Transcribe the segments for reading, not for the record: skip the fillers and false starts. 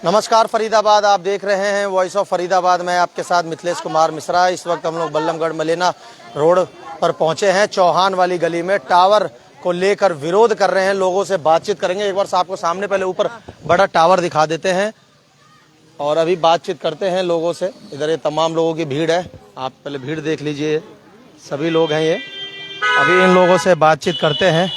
नमस्कार फरीदाबाद, आप देख रहे हैं वॉइस ऑफ फरीदाबाद। मैं आपके साथ मिथिलेश कुमार मिश्रा। इस वक्त हम लोग बल्लमगढ़ मलेना रोड पर पहुंचे हैं। चौहान वाली गली में टावर को लेकर विरोध कर रहे हैं, लोगों से बातचीत करेंगे। एक बार आपको सामने पहले ऊपर बड़ा टावर दिखा देते हैं और अभी बातचीत करते हैं लोगों से। इधर ये तमाम लोगों की भीड़ है, आप पहले भीड़ देख लीजिए, सभी लोग हैं ये। अभी इन लोगों से बातचीत करते हैं।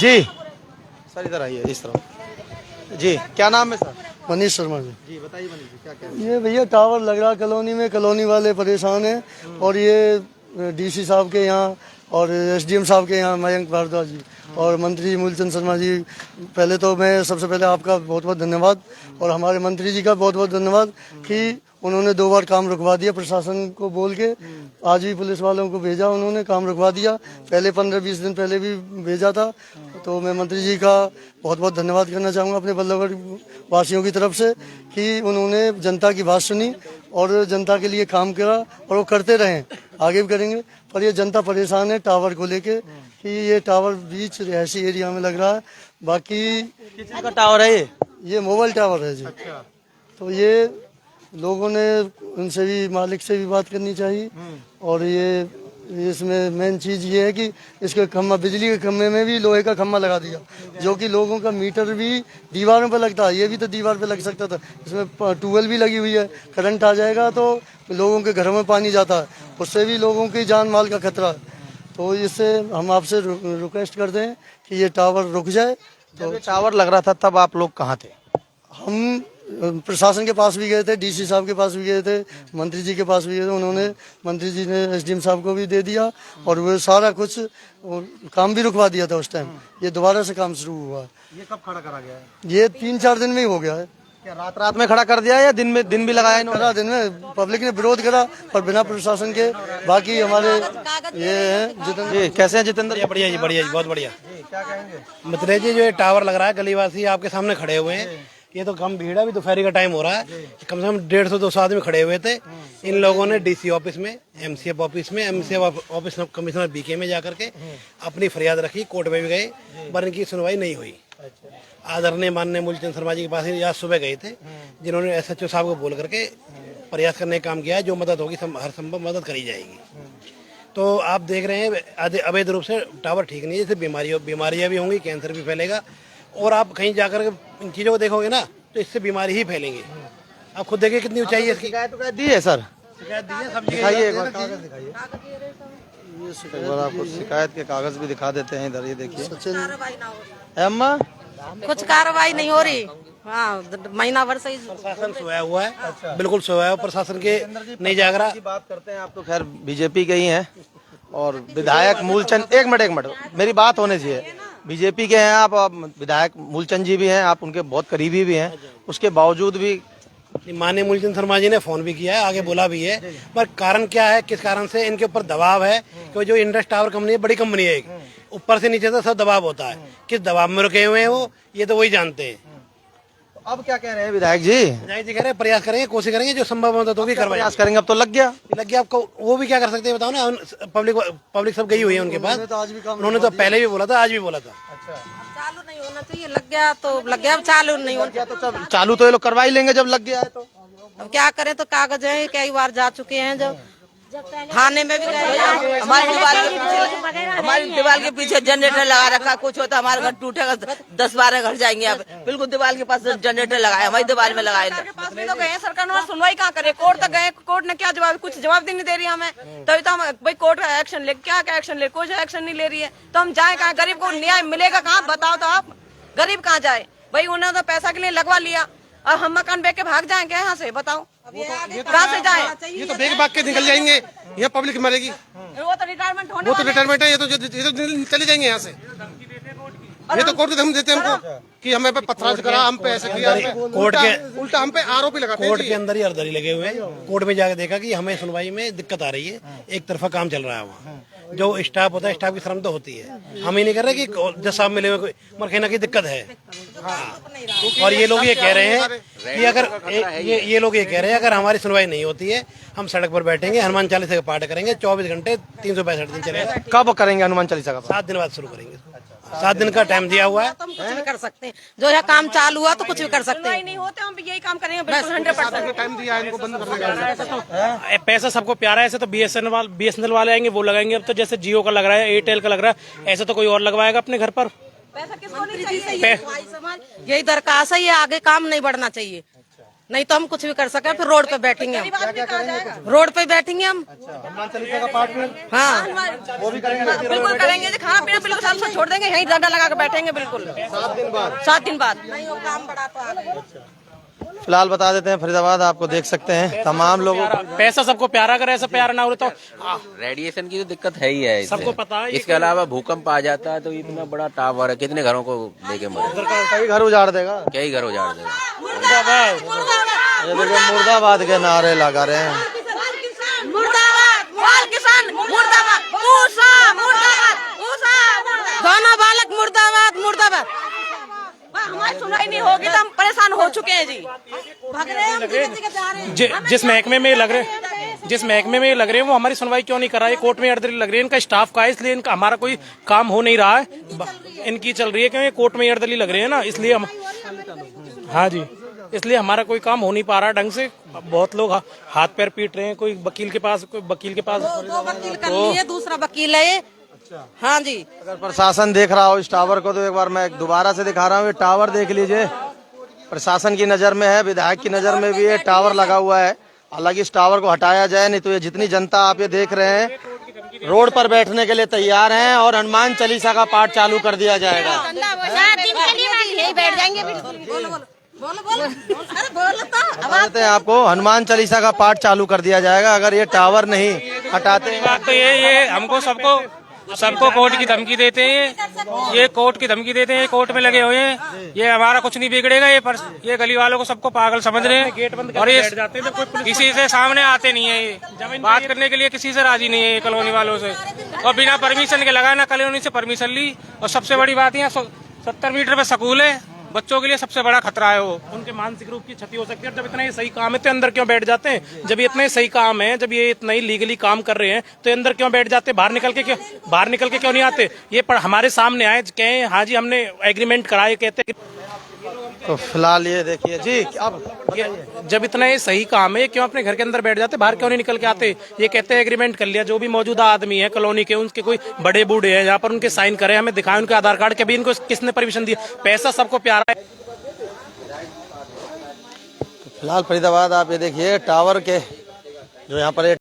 जी सर इधर आइए, इस तरफ। जी क्या नाम है सर? मनीष शर्मा जी बताइए मनीष जी, क्या कह रहे हैं? ये भैया टावर लग रहा कॉलोनी में, कॉलोनी वाले परेशान हैं। और ये डीसी साहब के यहाँ और एसडीएम साहब के यहाँ मयंक भारद्वाज जी और मंत्री मूलचंद शर्मा जी, पहले तो मैं सबसे पहले आपका बहुत बहुत धन्यवाद और हमारे मंत्री जी का बहुत बहुत धन्यवाद कि उन्होंने 2 बार काम रुकवा दिया प्रशासन को बोल के। आज भी पुलिस वालों को भेजा, उन्होंने काम रुकवा दिया। पहले 15-20 दिन पहले भी भेजा था। तो मैं मंत्री जी का बहुत बहुत धन्यवाद करना चाहूँगा अपने बल्लभगढ़ वासियों की तरफ से कि उन्होंने जनता की बात सुनी और जनता के लिए काम करा और वो करते रहें, आगे भी करेंगे। पर ये जनता परेशान है टावर को लेके कि ये टावर बीच रिहायशी एरिया में लग रहा है। बाकी किस का टावर है ये मोबाइल टावर है जी। अच्छा। तो ये लोगों ने उनसे भी, मालिक से भी बात करनी चाहिए। और ये इसमें मेन चीज़ ये है कि इसके खम्भा, बिजली के खम्भे में भी लोहे का खम्भा लगा दिया, जो कि लोगों का मीटर भी दीवारों पर लगता है। ये भी तो दीवार पे लग सकता था। इसमें ट्यूबवेल भी लगी हुई है, करंट आ जाएगा तो लोगों के घरों में पानी जाता है, उससे भी लोगों की जान माल का खतरा है। तो इससे हम आपसे रिक्वेस्ट करते हैं कि ये टावर रुक जाए। जब ये टावर लग रहा था तब आप लोग कहाँ थे? हम प्रशासन के पास भी गए थे, डीसी साहब के पास भी गए थे, मंत्री जी के पास भी गए थे। उन्होंने, मंत्री जी ने एसडीएम साहब को भी दे दिया और वो सारा कुछ काम भी रुकवा दिया था उस टाइम। ये दोबारा से काम शुरू हुआ है। ये कब खड़ा करा गया है? ये 3-4 दिन में ही हो गया है। क्या रात में खड़ा कर दिया या दिन में, दिन भी लगाया इन्होंने? दिन में पब्लिक ने विरोध करा पर बिना प्रशासन के। बाकी हमारे ये हैं जितेंद्र जी, कैसे हैं जितेंद्र? बढ़िया जी, बढ़िया जी, बहुत बढ़िया। क्या कहेंगे? मिथिलेश जी, जो ये टावर लग रहा है, गलीवासी आपके सामने खड़े हुए हैं। ये तो कम भीड़ है, अभी दोपहर का टाइम हो रहा है, कम से कम 150-200 आदमी खड़े हुए थे। इन लोगों ने डीसी ऑफिस में, एमसीएफ ऑफिस में, एमसीएफ ऑफिस कमिश्नर बीके में जाकर के अपनी फरियाद रखी, कोर्ट में भी गए, पर इनकी सुनवाई नहीं हुई। आदरणीय माननीय मूलचंद शर्मा जी के पास आज सुबह गए थे, जिन्होंने एसएचओ साहब को बोल करके प्रयास करने का काम किया है। जो मदद होगी हर संभव मदद करी जाएगी। तो आप देख रहे हैं अवैध रूप से टावर ठीक नहीं है, जैसे बीमारियां भी होंगी, कैंसर भी फैलेगा। और आप कहीं जाकर के इन चीज़ों को देखोगे ना तो इससे बीमारी ही फैलेंगी। आप खुद देखिए कितनी ऊंचाई है इसकी। शिकायत तो दी है सर? शिकायत दी है, सब दिखाइए एक बार, कागज दिखाइए एक बार। आपको शिकायत के कागज भी दिखा देते हैं। इधर ये देखिए अम्मा, कुछ कार्रवाई नहीं हो रही। हाँ, महीना भर से प्रशासन सोया हुआ है। अच्छा। बिल्कुल सोया हुआ, प्रशासन के नहीं जाग रहा। बात करते हैं। आप तो खैर बीजेपी के ही हैं और विधायक मूलचंद, एक मिनट मेरी बात होने चाहिए। बीजेपी के हैं आप, विधायक मूलचंद जी भी हैं, आप उनके बहुत करीबी भी हैं। उसके बावजूद भी माननीय मूलचंद शर्मा जी ने फोन भी किया है, आगे बोला भी है, पर कारण क्या है, किस कारण से इनके ऊपर दबाव है कि जो इंडस टावर कंपनी है, बड़ी कंपनी है, ऊपर से नीचे तक सब दबाव होता है। किस दबाव में रुके हुए हैं वो, ये तो वही जानते हैं। अब क्या कह रहे हैं विधायक जी? विधायक जी कह रहे हैं प्रयास करेंगे, कोशिश करेंगे, जो संभव होता तो भी करवाएंगे। प्रयास करेंगे। अब तो लग गया आपको, वो भी क्या कर सकते हैं बताओ ना। पब्लिक सब गई हुई है उनके पास। उन्होंने तो पहले भी बोला था, आज भी बोला था। चालू नहीं होना चाहिए, लग गया तो लग गया, अब चालू नहीं होना। तो चालू तो ये लोग करवा ही लेंगे जब लग गया है तो। अब क्या करें, तो कागज है, कई बार जा चुके हैं, जब थाने में भी गए। हमारी दीवार के पीछे जनरेटर लगा रखा, कुछ होता हमारे घर टूटेगा, 10-12 घर जाएंगे। अब बिल्कुल दीवार के पास जनरेटर लगाया, हमारी दीवार में लगाए। पास भी तो गए, सरकार ने सुनवाई कहाँ करे? कोर्ट तक गए, कोर्ट ने क्या जवाब, कुछ जवाब नहीं दे रही हमें। तभी तो हम भाई कोर्ट का एक्शन ले, क्या एक्शन ले, कोई एक्शन नहीं ले रही है। तो हम जाए कहाँ? गरीब को न्याय मिलेगा कहाँ? बताओ तो आप, गरीब कहाँ जाए भाई? उन्होंने तो पैसा के लिए लगवा लिया, अब हम मकान बेच के भाग जाएंगे यहाँ से, बताओ कहाँ से जाए? ये तो बेच भाग के निकल जाएंगे, यहाँ पब्लिक मरेगी। वो तो रिटायरमेंट होने, वो तो रिटायरमेंट है, ये तो चले जाएंगे यहाँ से। ये तो कोर्ट हम देते हैं हमको कि हमें पे पथराज करा, हम पे ऐसे किया, कोर्ट के उल्टा हम पे आरोपी लगाते हैं। कोर्ट के अंदर ही अर्धरी लगे हुए हैं। कोर्ट में जाके देखा कि हमें सुनवाई में दिक्कत आ रही है, एक तरफा काम चल रहा है वहाँ। जो स्टाफ होता है, स्टाफ की शर्म तो होती है। हम ही नहीं कर रहे कि जज साहब मिले हुए, मगर कहीं ना कहीं दिक्कत है। और ये लोग ये कह रहे हैं कि अगर ये लोग ये कह रहे हैं अगर हमारी सुनवाई नहीं होती है, हम सड़क पर बैठेंगे, हनुमान चालीसा का पाठ करेंगे, 24 घंटे 365 दिन चलेगा। कब करेंगे हनुमान चालीसा का? 7 दिन बाद शुरू करेंगे। 7 दिन का टाइम दिया हुआ है। तो हम कुछ भी कर सकते हैं, जो यहाँ काम चालू हुआ तो कुछ भी कर सकते हैं। नहीं होते हम यही काम करेंगे बिल्कुल 100%। टाइम दिया है इनको बंद करने का। पैसा सबको प्यारा है, ऐसे तो BSNL वाले आएंगे वो लगाएंगे। अब तो जैसे जियो का लग रहा है, एयरटेल का लग रहा है, ऐसे तो कोई और लगवाएगा अपने घर पर। पैसा किसको नहीं चाहिए? यही दरखास्त है, ये आगे काम नहीं बढ़ना चाहिए, नहीं तो हम कुछ भी कर सके। फिर रोड पे बैठेंगे हम, रोड पे बैठेंगे हम। हनुमान चालीसा का पाठ में हाँ वो भी करेंगे। बिल्कुल करेंगे, खाना पीना बिल्कुल सब छोड़ देंगे, यहीं डंडा लगा के बैठेंगे बिल्कुल 7 दिन बाद। काम बढ़ा तो आगे। फिलहाल बता देते हैं फरीदाबाद आपको देख सकते हैं तमाम लोगों को पैसा सबको प्यारा, अगर ऐसा प्यारा ना हो तो रेडिएशन की तो दिक्कत है ही है इससे। सबको पता है। इसके अलावा भूकंप आ जाता है तो इतना बड़ा टावर है, कितने घरों को लेके मरे, कई घर उजाड़ देगा। कई घर उजाड़ देगा। ये देखिए मुर्दाबाद के नारे लगा रहे हैं। मुर्दाबाद माल किसान, मुर्दाबाद ऊषा, मुर्दाबाद ऊषा, दोनों बालक मुर्दाबाद मुर्दाबाद। हमारी सुनाई नहीं होगी तो हम परेशान हो चुके हैं जी। भाग रहे हैं हम, जिस महकमे में लग रहे हैं वो हमारी सुनवाई क्यों नहीं कर रहा है? कोर्ट में अर्दली लग रही है, इनका स्टाफ का है, इसलिए इनका हमारा कोई काम हो नहीं रहा है। इनकी चल रही है क्यों? ये कोर्ट में अर्दली लग रहे हैं ना, इसलिए हम, हाँ जी, इसलिए हमारा कोई काम हो नहीं पा रहा ढंग से। बहुत लोग हाथ पैर पीट रहे हैं, कोई वकील के पास दो वकील कर लिए, दूसरा वकील है ये। हाँ जी, अगर प्रशासन देख रहा हो इस टावर को तो एक बार मैं दोबारा से दिखा रहा हूँ। ये टावर देख लीजिए, प्रशासन की नजर में है, विधायक की नजर में भी ये टावर लगा हुआ है। हालांकि इस टावर को हटाया जाए, नहीं तो ये जितनी जनता आप ये देख रहे हैं रोड पर बैठने के लिए तैयार हैं और हनुमान चालीसा का पाठ चालू कर दिया जाएगा। 7 दिन के लिए यही बैठ जाएंगे। बताते हैं आपको, हनुमान चालीसा का पाठ चालू कर दिया जाएगा अगर ये टावर नहीं हटाते। बात तो ये हमको सबको कोर्ट की धमकी देते हैं, ये कोर्ट की धमकी देते हैं, कोर्ट में लगे हुए हैं। ये हमारा कुछ नहीं बिगड़ेगा, ये गली वालों को सबको पागल समझ रहे हैं। गेट बंद और ये जाते हैं तो किसी से सामने आते नहीं है, ये बात करने के लिए किसी से राजी नहीं है ये कॉलोनी वालों से। और बिना परमिशन के लगाया ना, कॉलोनी से परमिशन ली। और सबसे बड़ी बात यहाँ 70 मीटर पे स्कूल है, बच्चों के लिए सबसे बड़ा खतरा है वो। उनके मानसिक रूप की क्षति हो सकती है। जब इतना ही सही काम है तो अंदर क्यों बैठ जाते हैं? जब ये इतना ही सही काम है, जब ये इतना ही लीगली काम कर रहे हैं तो अंदर क्यों बैठ जाते हैं? बाहर निकल के क्यों नहीं आते? ये पर हमारे सामने आए, कहें हाँ जी हमने एग्रीमेंट कराए, कहते हैं। तो फिलहाल ये देखिए जी, अब जब इतना ये सही काम है क्यों अपने घर के अंदर बैठ जाते? बाहर क्यों नहीं निकल के आते? ये कहते हैं एग्रीमेंट कर लिया। जो भी मौजूदा आदमी है कॉलोनी के, उनके कोई बड़े बूढ़े हैं यहाँ पर, उनके साइन करे, हमें दिखाएं उनके आधार कार्ड के भी, इनको किसने परमिशन दिया? पैसा सबको प्यारा है। फिलहाल फरीदाबाद आप ये देखिए टावर के जो यहाँ पर